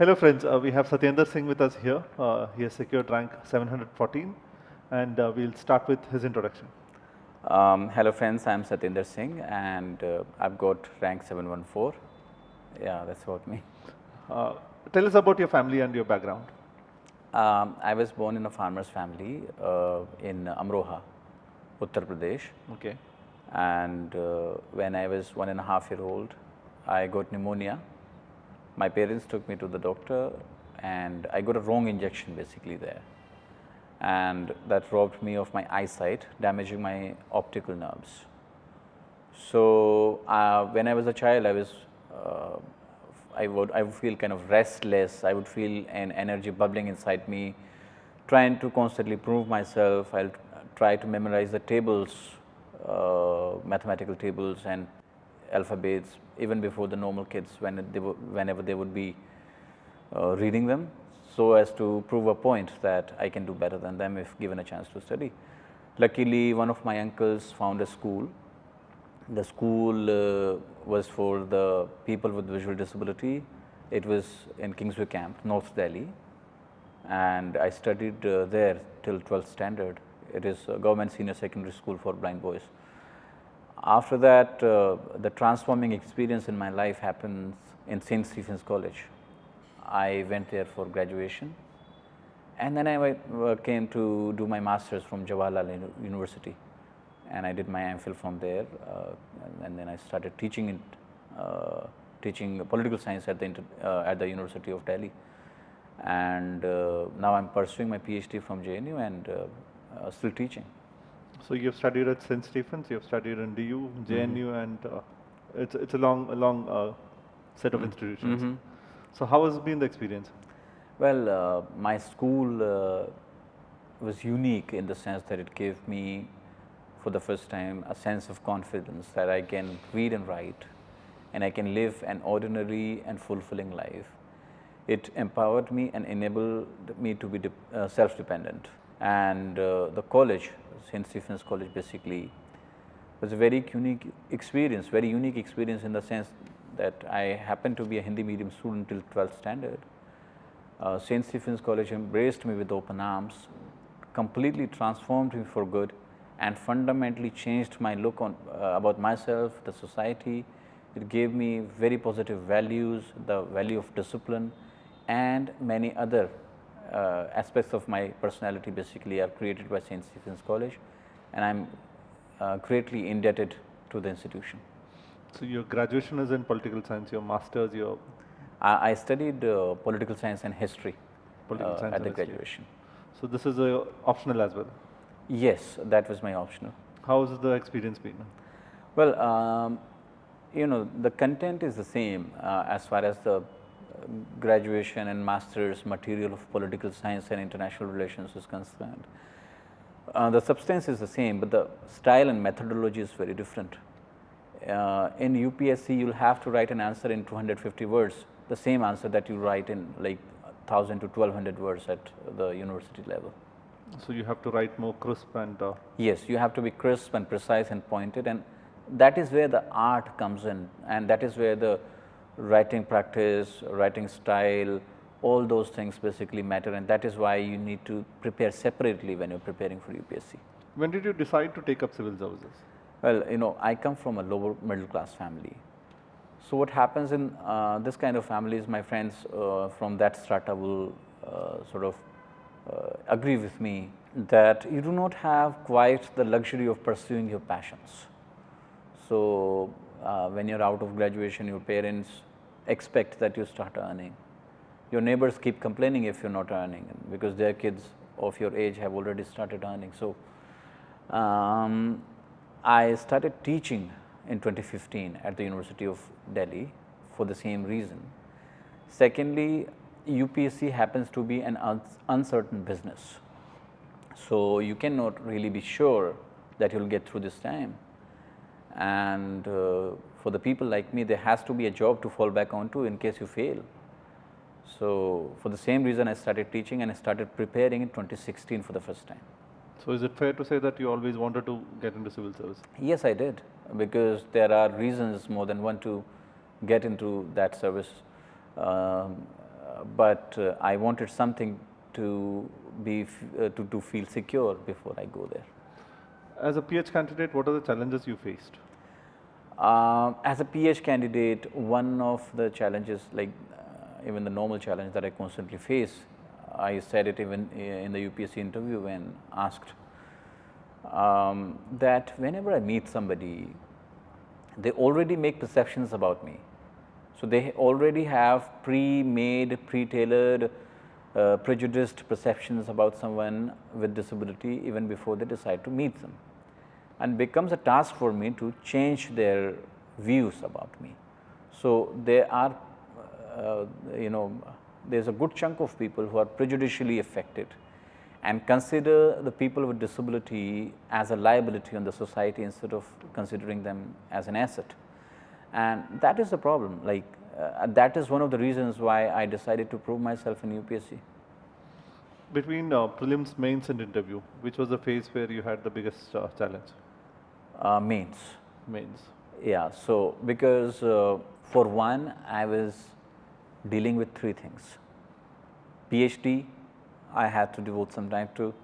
Hello friends, we have Satender Singh with us here. He has secured rank 714 and we'll start with his introduction. Hello friends, I'm Satender Singh and I've got rank 714. Yeah, that's about me. Tell us about your family and your background. I was born in a farmer's family in Amroha, Uttar Pradesh. Okay. And when I was 1.5 years old, I got pneumonia. My parents took me to the doctor and I got a wrong injection basically there. And that robbed me of my eyesight, damaging my optical nerves. So when I was a child, I would feel kind of restless. I would feel an energy bubbling inside me, trying to constantly prove myself. I'll try to memorize the tables, mathematical tables and alphabets, even before the normal kids whenever they would be reading them, so as to prove a point that I can do better than them if given a chance to study. Luckily, one of my uncles found a school. The school was for the people with visual disability. It was in Kingsway Camp, North Delhi, and I studied there till 12th standard. It is a government senior secondary school for blind boys. After that, the transforming experience in my life happens in St. Stephen's College. I went there for graduation, and then I came to do my master's from Jawaharlal University, and I did my MPhil from there, and then I started teaching political science at the University of Delhi, and now I'm pursuing my Ph.D. from JNU and still teaching. So you've studied at St. Stephen's, you've studied in DU, JNU, and it's a long set of institutions. So how has been the experience? Well, my school was unique in the sense that it gave me, for the first time, a sense of confidence that I can read and write, and I can live an ordinary and fulfilling life. It empowered me and enabled me to be self-dependent. And the college, St. Stephen's College, basically was a very unique experience in the sense that I happened to be a Hindi medium student till 12th standard. St. Stephen's College embraced me with open arms, completely transformed me for good, and fundamentally changed my look on about myself, the society. It gave me very positive values, the value of discipline, and many other aspects of my personality basically are created by St. Stephen's College, and I'm greatly indebted to the institution. So your graduation is in political science, your master's, I studied political science and history at the graduation. So this is optional as well? Yes, that was my optional. How has the experience been? Well, you know, the content is the same as far as the graduation and master's material of political science and international relations is concerned. The substance is the same, but the style and methodology is very different. In UPSC, you'll have to write an answer in 250 words, the same answer that you write in like 1,000 to 1,200 words at the university level. So you have to write more crisp and… Yes, you have to be crisp and precise and pointed, and that is where the art comes in, and that is where the writing practice, writing style, all those things basically matter, and that is why you need to prepare separately when you're preparing for UPSC. When did you decide to take up civil services? Well, you know, I come from a lower middle class family. So what happens in this kind of families, my friends from that strata will sort of agree with me that you do not have quite the luxury of pursuing your passions. So when you're out of graduation, your parents expect that you start earning. Your neighbors keep complaining if you're not earning, because their kids of your age have already started earning. So I started teaching in 2015 at the University of Delhi for the same reason. Secondly, UPSC happens to be an uncertain business. So you cannot really be sure that you'll get through this time. And for the people like me, there has to be a job to fall back onto in case you fail. So for the same reason, I started teaching and I started preparing in 2016 for the first time. So is it fair to say that you always wanted to get into civil service? Yes, I did, because there are reasons more than one to get into that service. but I wanted something to be to feel secure before I go there. As a PH candidate, what are the challenges you faced? As a PH candidate, one of the challenges, like even the normal challenge that I constantly face, I said it even in the UPSC interview when asked, that whenever I meet somebody, they already make perceptions about me. So, they already have pre-made, pre-tailored, prejudiced perceptions about someone with disability even before they decide to meet them, and becomes a task for me to change their views about me. So, there are there is a good chunk of people who are prejudicially affected and consider the people with disability as a liability on the society instead of considering them as an asset. And that is the problem, like that is one of the reasons why I decided to prove myself in UPSC. Between prelims, mains and interview, which was the phase where you had the biggest challenge? Mains. Mains. Yeah, so because for one, I was dealing with three things. Ph.D, I had to devote some time to.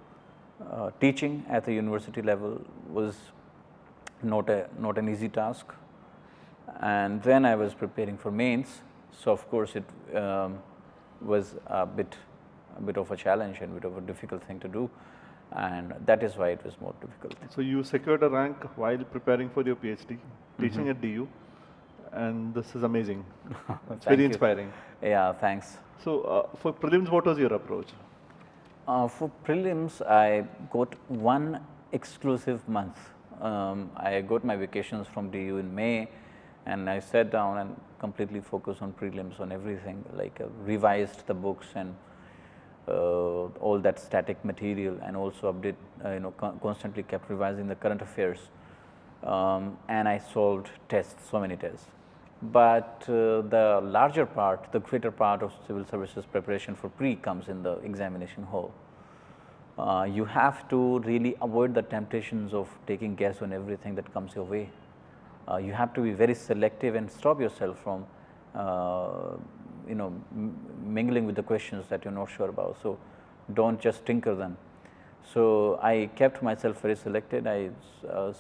Teaching at the university level was not an easy task, and then I was preparing for mains. So of course it was a bit of a challenge and a bit of a difficult thing to do, and that is why it was more difficult. So you secured a rank while preparing for your PhD, teaching at DU, and this is amazing. It's very inspiring. Yeah, thanks. So for prelims, what was your approach? For prelims, I got one exclusive month. I got my vacations from DU in May, and I sat down and completely focused on prelims, on everything, like revised the books and all that static material, and also constantly kept revising the current affairs, and I solved tests, so many tests. But the larger part, the greater part of civil services preparation for pre comes in the examination hall. You have to really avoid the temptations of taking guess on everything that comes your way. You have to be very selective and stop yourself from mingling with the questions that you are not sure about. So, do not just tinker them. So, I kept myself very selected. I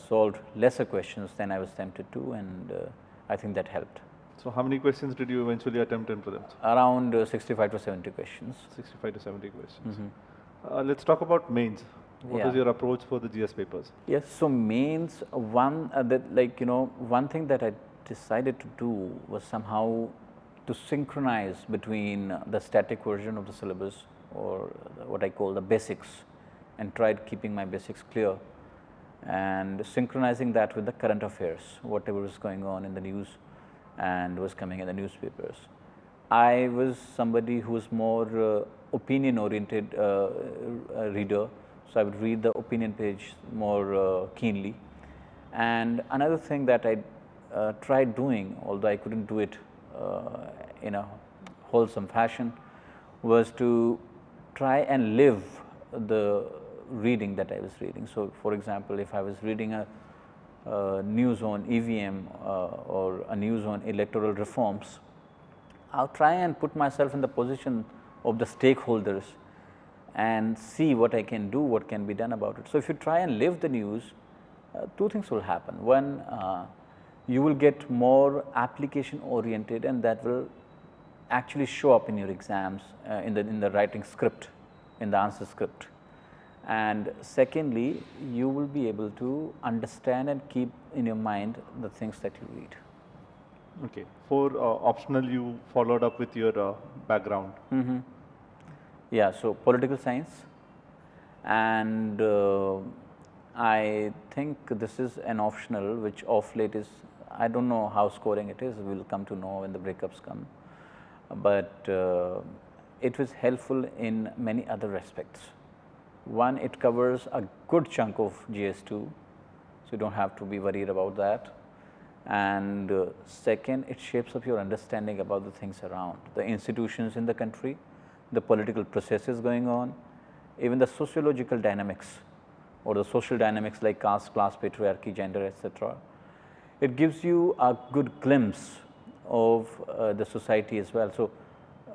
solved lesser questions than I was tempted to, and I think that helped. So, how many questions did you eventually attempt in prelims? Around 65 to 70 questions. 65 to 70 questions. Let's talk about mains. What was your approach for the GS papers? Yes, so mains, one thing that I decided to do was somehow to synchronize between the static version of the syllabus, or what I call the basics, and tried keeping my basics clear and synchronizing that with the current affairs, whatever was going on in the news and was coming in the newspapers. I was somebody who was more opinion oriented reader, so I would read the opinion page more keenly. And another thing that I tried doing, although I couldn't do it in a wholesome fashion, was to try and live the reading that I was reading. So, for example, if I was reading a news on EVM or a news on electoral reforms, I'll try and put myself in the position of the stakeholders and see what I can do, what can be done about it. So, if you try and live the news, two things will happen. One, you will get more application oriented, and that will actually show up in your exams in the writing script, in the answer script. And secondly, you will be able to understand and keep in your mind the things that you read. Okay. For optional, you followed up with your background. Yeah, so political science, and I think this is an optional which of late is, I don't know how scoring it is, we will come to know when the breakups come, but it was helpful in many other aspects. One, it covers a good chunk of GS2, so you do not have to be worried about that. And second, it shapes up your understanding about the things around, the institutions in the country, the political processes going on, even the sociological dynamics or the social dynamics like caste, class, patriarchy, gender, etc. It gives you a good glimpse of the society as well. So,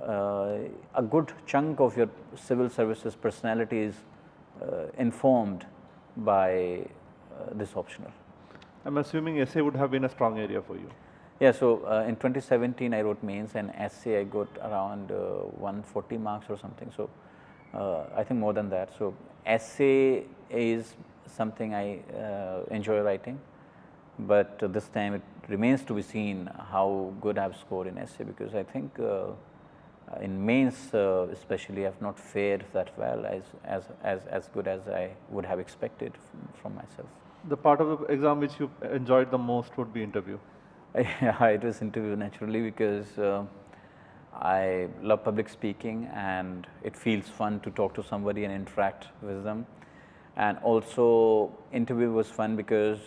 a good chunk of your civil services personality is informed by this optional. I'm assuming essay would have been a strong area for you. Yeah, so in 2017 I wrote mains, and essay I got around 140 marks or something. So I think more than that. So essay is something I enjoy writing, but this time it remains to be seen how good I've scored in essay, because I think in mains especially I've not fared that well as good as I would have expected from myself. The part of the exam which you enjoyed the most would be interview. Yeah, it was interview naturally, because I love public speaking and it feels fun to talk to somebody and interact with them. And also interview was fun because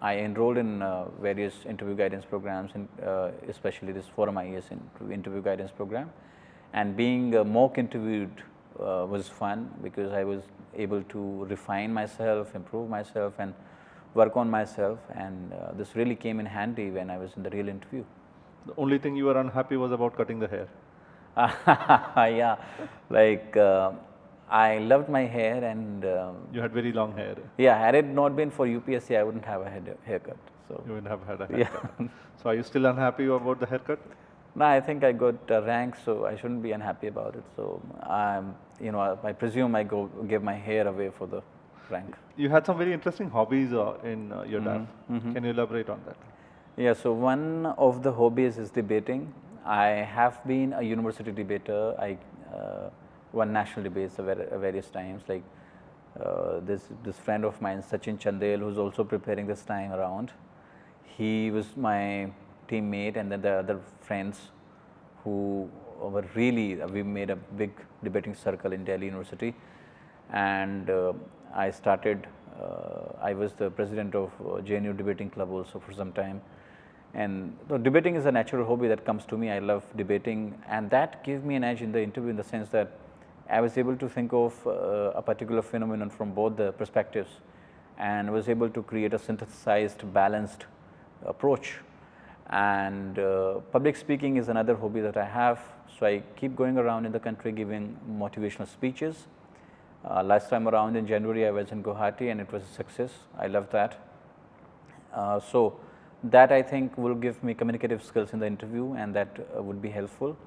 I enrolled in various interview guidance programs, and especially this ForumIAS interview guidance program. And being mock interviewed was fun, because I was able to refine myself, improve myself, and work on myself, and this really came in handy when I was in the real interview. The only thing you were unhappy was about cutting the hair. Yeah, like I loved my hair, and you had very long hair. Yeah, had it not been for UPSC, I wouldn't have a haircut. So you wouldn't have had a haircut. Yeah. So are you still unhappy about the haircut? No, I think I got a rank, so I shouldn't be unhappy about it. So you know, I presume I give my hair away for the rank. You had some very interesting hobbies in your DAF. Can you elaborate on that? Yeah, so one of the hobbies is debating. I have been a university debater. I won national debates at various times. Like this friend of mine, Sachin Chandel, who's also preparing this time around. He was my teammate, and then the other friends who were really, we made a big debating circle in Delhi University. And I started, I was the president of JNU Debating Club also for some time. And debating is a natural hobby that comes to me. I love debating, and that gave me an edge in the interview, in the sense that I was able to think of a particular phenomenon from both the perspectives, and was able to create a synthesized, balanced approach. And public speaking is another hobby that I have. So I keep going around in the country giving motivational speeches. Last time around in January, I was in Guwahati, and it was a success. I love that. So that, I think, will give me communicative skills in the interview, and that would be helpful.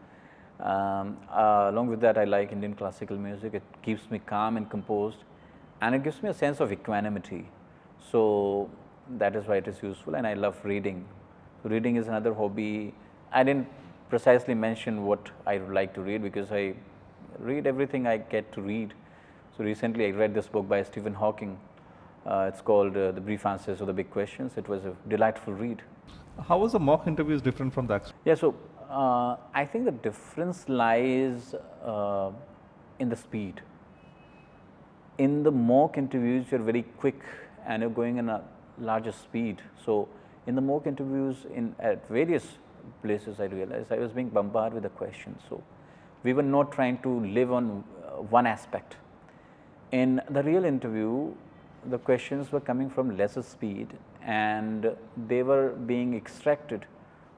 Along with that, I like Indian classical music. It keeps me calm and composed, and it gives me a sense of equanimity. So that is why it is useful, and I love reading. Reading is another hobby. I didn't precisely mention what I would like to read, because I read everything I get to read. So recently I read this book by Stephen Hawking. It's called The Brief Answers to the Big Questions. It was a delightful read. How was the mock interviews different from the actual? Yeah, so I think the difference lies in the speed. In the mock interviews, you're very quick and you're going in a larger speed. So in the mock interviews at various places, I realized I was being bombarded with the questions. So we were not trying to live on one aspect. In the real interview, the questions were coming from lesser speed, and they were being extracted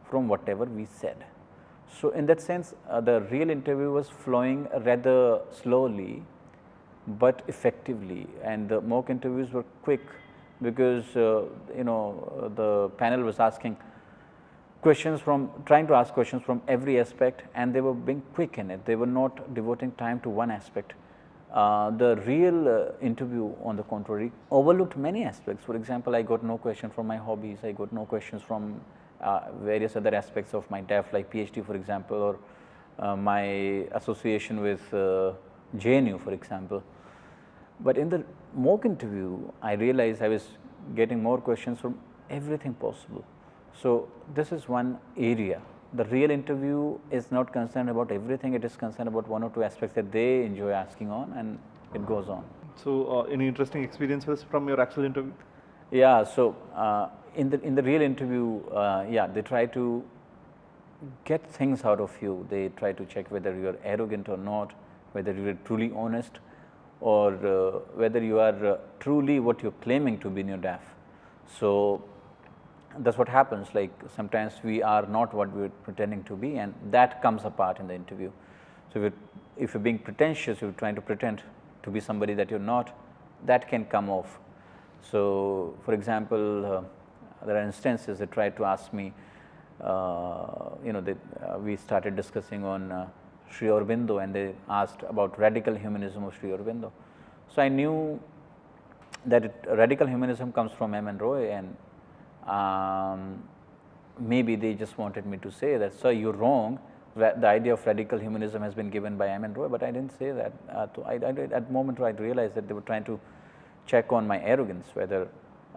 from whatever we said. So in that sense, the real interview was flowing rather slowly but effectively, and the mock interviews were quick, because you know, the panel was asking questions trying to ask questions from every aspect, and they were being quick in it. They were not devoting time to one aspect. The real interview, on the contrary, overlooked many aspects. For example, I got no question from my hobbies. I got no questions from various other aspects of my DAF, like Ph.D. for example, or my association with JNU for example. But in the mock interview, I realized I was getting more questions from everything possible. So this is one area. The real interview is not concerned about everything. It is concerned about one or two aspects that they enjoy asking on, and it goes on. So any interesting experiences from your actual interview? Yeah, so in the real interview, yeah, they try to get things out of you. They try to check whether you are arrogant or not, whether you are truly honest, or whether you are truly what you are claiming to be in your DAF. So that's what happens. Like sometimes we are not what we're pretending to be, and that comes apart in the interview. So if you're being pretentious, you're trying to pretend to be somebody that you're not, that can come off. So for example, there are instances they tried to ask me, we started discussing on Sri Aurobindo, and they asked about radical humanism of Sri Aurobindo. So I knew that radical humanism comes from M. N. Roy, and maybe they just wanted me to say that, sir, you're wrong. The idea of radical humanism has been given by M. N. Roy, but I didn't say that. At the moment I realized that they were trying to check on my arrogance, whether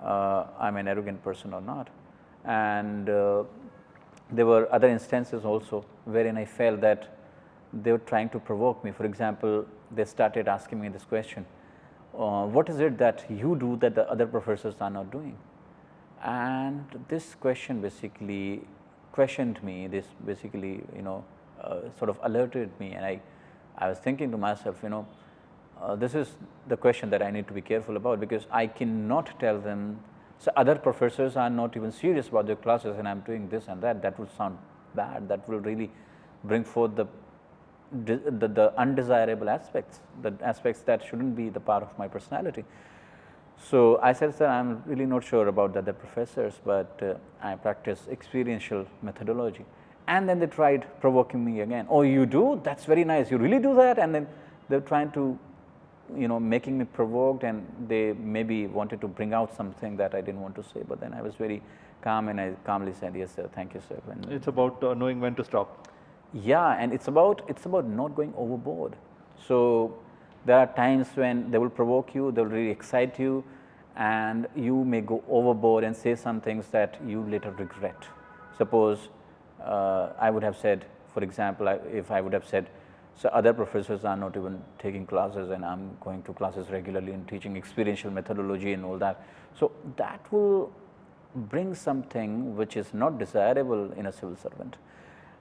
I'm an arrogant person or not. And there were other instances also wherein I felt that they were trying to provoke me. For example, they started asking me this question, what is it that you do that the other professors are not doing? And this question basically questioned me, this basically sort of alerted me, and I was thinking to myself, this is the question that I need to be careful about, because I cannot tell them, so other professors are not even serious about their classes and I am doing this and that. That would sound bad, that will really bring forth the undesirable aspects, the aspects that shouldn't be the part of my personality. So I said, sir, I'm really not sure about the other professors, but I practice experiential methodology. And then they tried provoking me again. Oh, you do? That's very nice. You really do that? And then they're trying to, making me provoked, and they maybe wanted to bring out something that I didn't want to say. But then I was very calm, and I calmly said, yes, sir, thank you, sir. And it's about knowing when to stop. Yeah, and it's about not going overboard. So there are times when they will provoke you, they will really excite you, and you may go overboard and say some things that you later regret. Suppose I would have said, for example, if I would have said, so other professors are not even taking classes and I'm going to classes regularly and teaching experiential methodology and all that. So that will bring something which is not desirable in a civil servant.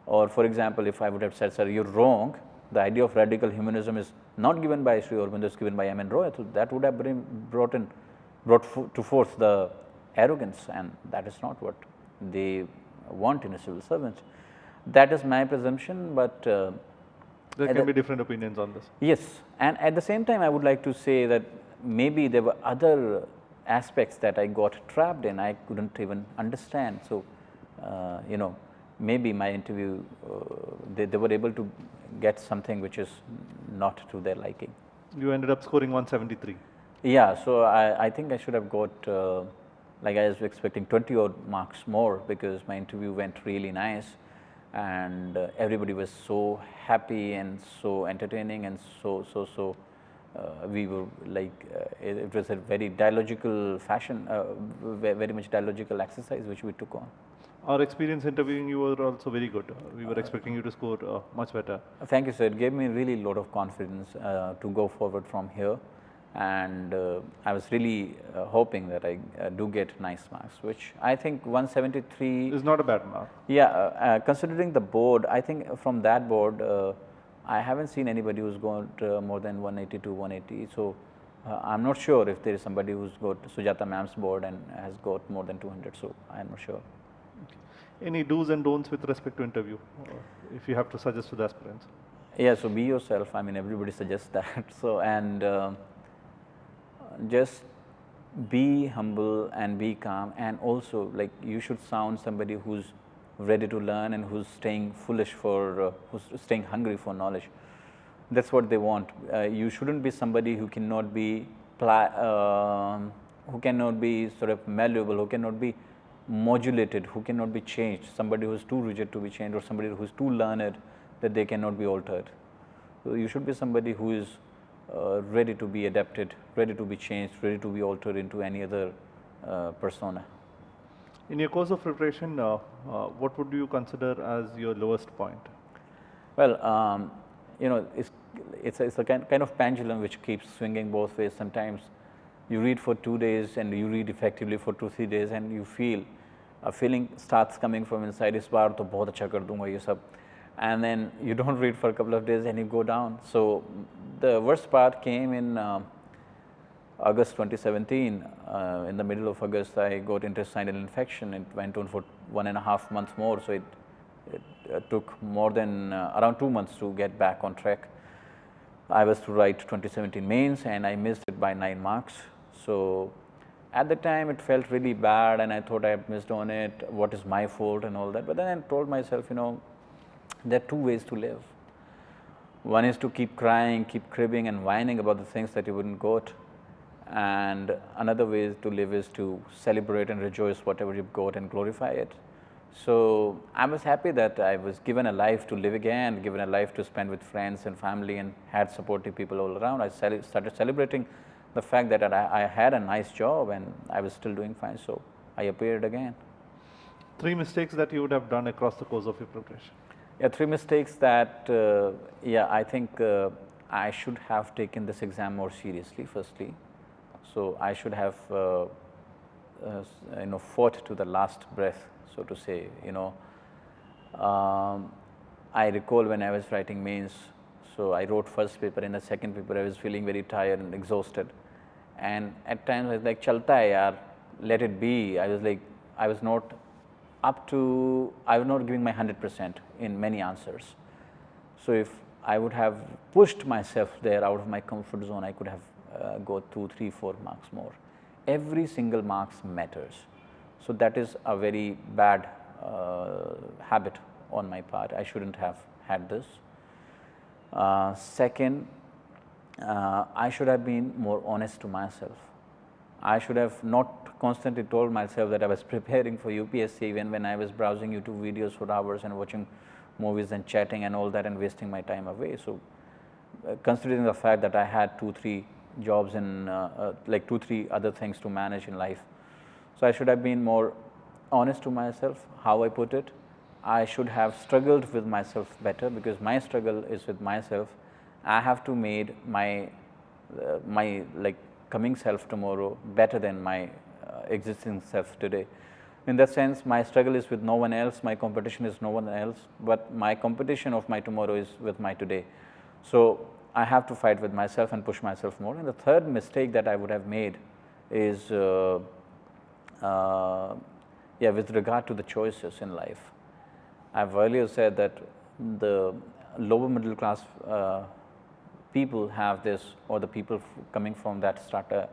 Or for example, if I would have said, sir, you're wrong, the idea of radical humanism is not given by Sri Aurobindo, it's given by M. N. Roy, so that would have brought to forth the arrogance, and that is not what they want in a civil servant. That is my presumption, but there can be different opinions on this. Yes, and at the same time I would like to say that maybe there were other aspects that I got trapped in, I couldn't even understand. So, maybe my interview, they were able to get something which is not to their liking. You ended up scoring 173. Yeah, so I think I should have got, like I was expecting 20 odd marks more, because my interview went really nice, and everybody was so happy and so entertaining, and so we were like, it was a very dialogical fashion, very much dialogical exercise which we took on. Our experience interviewing you were also very good. We were expecting you to score much better. Thank you, sir. It gave me really a lot of confidence to go forward from here, and I was really hoping that I do get nice marks, which I think 173 is not a bad mark. Yeah, considering the board, I think from that board, I haven't seen anybody who's got more than 182, 180. So I'm not sure if there is somebody who's got Sujata ma'am's board and has got more than 200. So I'm not sure. Any do's and don'ts with respect to interview, if you have to suggest to the aspirants? Yeah, so be yourself. I mean, everybody suggests that. So, and just be humble and be calm, and also like you should sound somebody who's ready to learn and who's staying foolish for, who's staying hungry for knowledge. That's what they want. You shouldn't be somebody who cannot be, sort of malleable, who cannot be modulated, who cannot be changed, somebody who is too rigid to be changed, or somebody who is too learned that they cannot be altered. So you should be somebody who is ready to be adapted, ready to be changed, ready to be altered into any other persona. In your course of preparation, what would you consider as your lowest point? Well, it's a kind of pendulum which keeps swinging both ways. Sometimes you read for 2 days and you read effectively for 2-3 days, and you feel a feeling starts coming from inside, is baar to bahut acha kar dunga ye sab, and then you don't read for a couple of days and you go down. So the worst part came in August 2017, in the middle of August, I got intestinal infection. It went on for 1.5 months more, so it took more than around 2 months to get back on track. I was to write 2017 mains and I missed it by 9 marks. So at the time it felt really bad and I thought I had missed on it, what is my fault and all that. But then I told myself, you know, there are 2 ways to live. One is to keep crying, keep cribbing and whining about the things that you wouldn't got. And another way to live is to celebrate and rejoice whatever you've got and glorify it. So I was happy that I was given a life to live again, given a life to spend with friends and family and had supportive people all around. I started celebrating the fact that I had a nice job and I was still doing fine. So I appeared again. 3 mistakes that you would have done across the course of your preparation. Yeah, 3 mistakes that, yeah, I think I should have taken this exam more seriously, firstly. So I should have, you know, fought to the last breath, so to say, you know. I recall when I was writing mains, so I wrote first paper. In the second paper, I was feeling very tired and exhausted. And at times I was like, chalta hai yaar, let it be. I was like, I was not giving my 100% in many answers. So if I would have pushed myself there out of my comfort zone, I could have got 2, 3, 4 marks more. Every single marks matters. So that is a very bad habit on my part. I shouldn't have had this. Second, I should have been more honest to myself. I should have not constantly told myself that I was preparing for UPSC even when I was browsing YouTube videos for hours and watching movies and chatting and all that and wasting my time away. So considering the fact that I had 2, 3 jobs and like 2, 3 other things to manage in life. So I should have been more honest to myself, how I put it. I should have struggled with myself better because my struggle is with myself. I have to make my like coming self tomorrow better than my existing self today. In that sense, my struggle is with no one else, my competition is no one else, but my competition of my tomorrow is with my today. So I have to fight with myself and push myself more. And the third mistake that I would have made is yeah, with regard to the choices in life. I've earlier said that the lower middle class people have this, or the people coming from that strata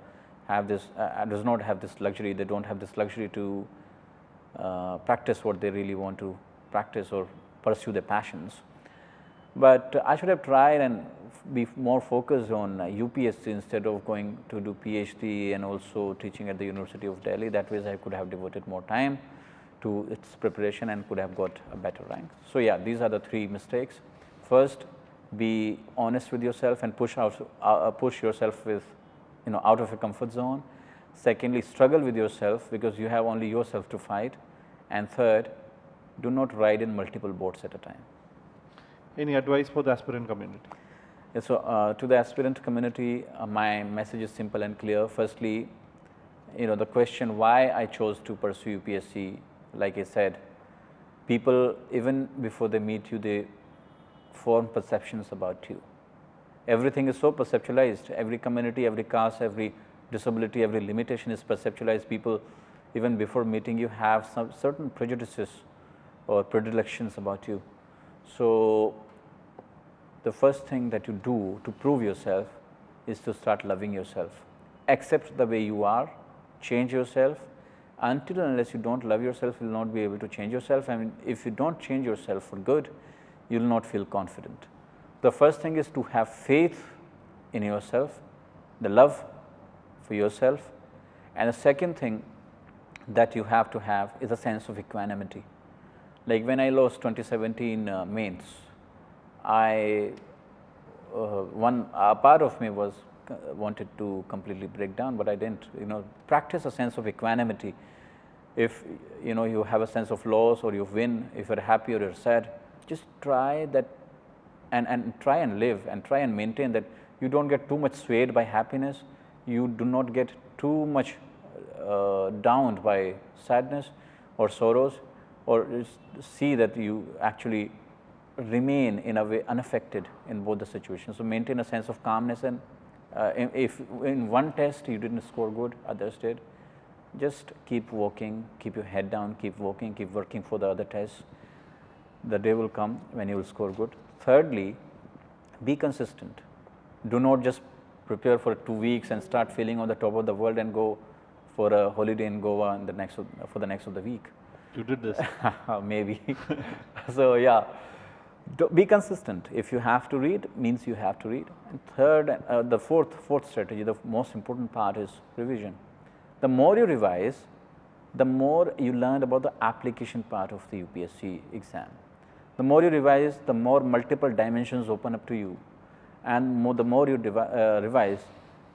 have this, does not have this luxury. They don't have this luxury to practice what they really want to practice or pursue their passions. But I should have tried and be more focused on UPSC instead of going to do Ph.D. and also teaching at the University of Delhi. That way I could have devoted more time to its preparation and could have got a better rank. So yeah, these are the 3 mistakes. First, be honest with yourself and push yourself with, you know, out of your comfort zone. Secondly, struggle with yourself because you have only yourself to fight. And third, do not ride in multiple boats at a time. Any advice for the aspirant community? Yeah, so to the aspirant community, my message is simple and clear. Firstly, you know, the question why I chose to pursue UPSC, like I said, people even before they meet you, they form perceptions about you. Everything is so perceptualized. Every community, every caste, every disability, every limitation is perceptualized. People, even before meeting you, have some certain prejudices or predilections about you. So the first thing that you do to prove yourself is to start loving yourself. Accept the way you are, change yourself. Until and unless you don't love yourself, you will not be able to change yourself. I mean, if you don't change yourself for good, you will not feel confident. The first thing is to have faith in yourself, the love for yourself. And the second thing that you have to have is a sense of equanimity. Like when I lost 2017 mains, a part of me was wanted to completely break down, but I didn't. You know, practice a sense of equanimity. If you know you have a sense of loss or you win, if you're happy or you're sad, just try that and try and live and try and maintain that you don't get too much swayed by happiness, you do not get too much downed by sadness or sorrows, or see that you actually remain in a way unaffected in both the situations. So maintain a sense of calmness and If in one test you didn't score good, others did, just keep working, keep your head down, keep working, keep working for the other tests. The day will come when you will score good. Thirdly, be consistent. Do not just prepare for 2 weeks and start feeling on the top of the world and go for a holiday in Goa in for the next of the week. You did this. Maybe. So yeah, be consistent. If you have to read, means you have to read. And third, the fourth strategy, the most important part is revision. The more you revise, the more you learn about the application part of the UPSC exam. The more you revise, the more multiple dimensions open up to you, and the more you revise,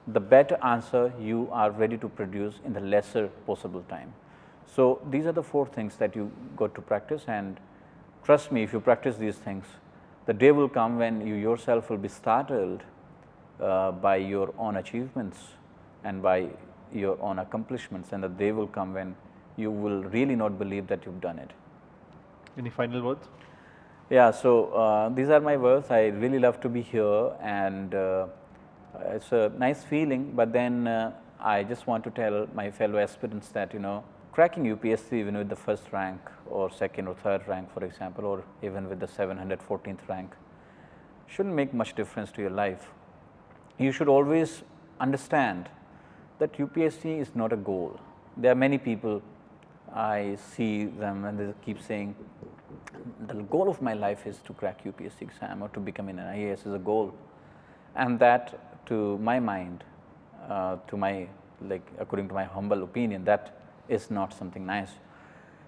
the better answer you are ready to produce in the lesser possible time. So these are the 4 things that you got to practice, and trust me, if you practice these things, the day will come when you yourself will be startled by your own achievements and by your own accomplishments, and the day will come when you will really not believe that you've done it. Any final words? Yeah, so these are my words. I really love to be here, and it's a nice feeling, but then I just want to tell my fellow aspirants that, cracking UPSC even with the first rank or second or third rank, for example, or even with the 714th rank shouldn't make much difference to your life. You should always understand that UPSC is not a goal. There are many people, I see them and they keep saying, the goal of my life is to crack UPSC exam or to become an IAS is a goal. And that, to my mind, according to my humble opinion, that is not something nice.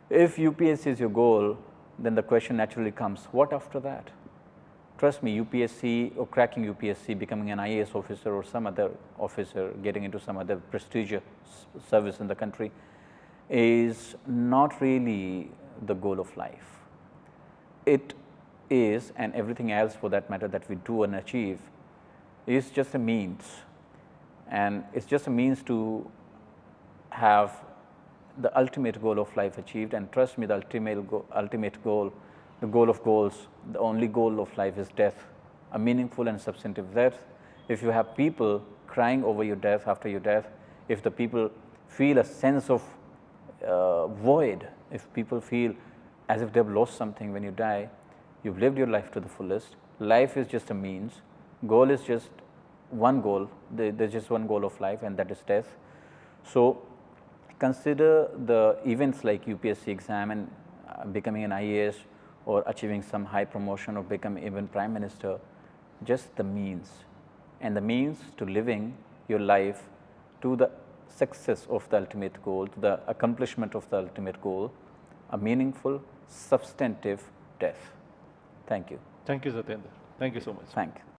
If UPSC is your goal, then the question naturally comes, what after that? Trust me, UPSC or cracking UPSC, becoming an IAS officer or some other officer, getting into some other prestigious service in the country is not really the goal of life. It is, and everything else for that matter that we do and achieve is just a means, and it's just a means to have the ultimate goal of life achieved. And trust me, the ultimate goal, the goal of goals, the only goal of life is death, a meaningful and substantive death. If you have people crying over your death, after your death, if the people feel a sense of void, if people feel as if they've lost something when you die, you've lived your life to the fullest. Life is just a means. Goal is just one goal. There's just one goal of life, and that is death. So consider the events like UPSC exam and becoming an IAS or achieving some high promotion or become even Prime Minister, just the means, and the means to living your life to the success of the ultimate goal, to the accomplishment of the ultimate goal, a meaningful, substantive death. Thank you. Thank you, Satender. Thank you so much. Thank you.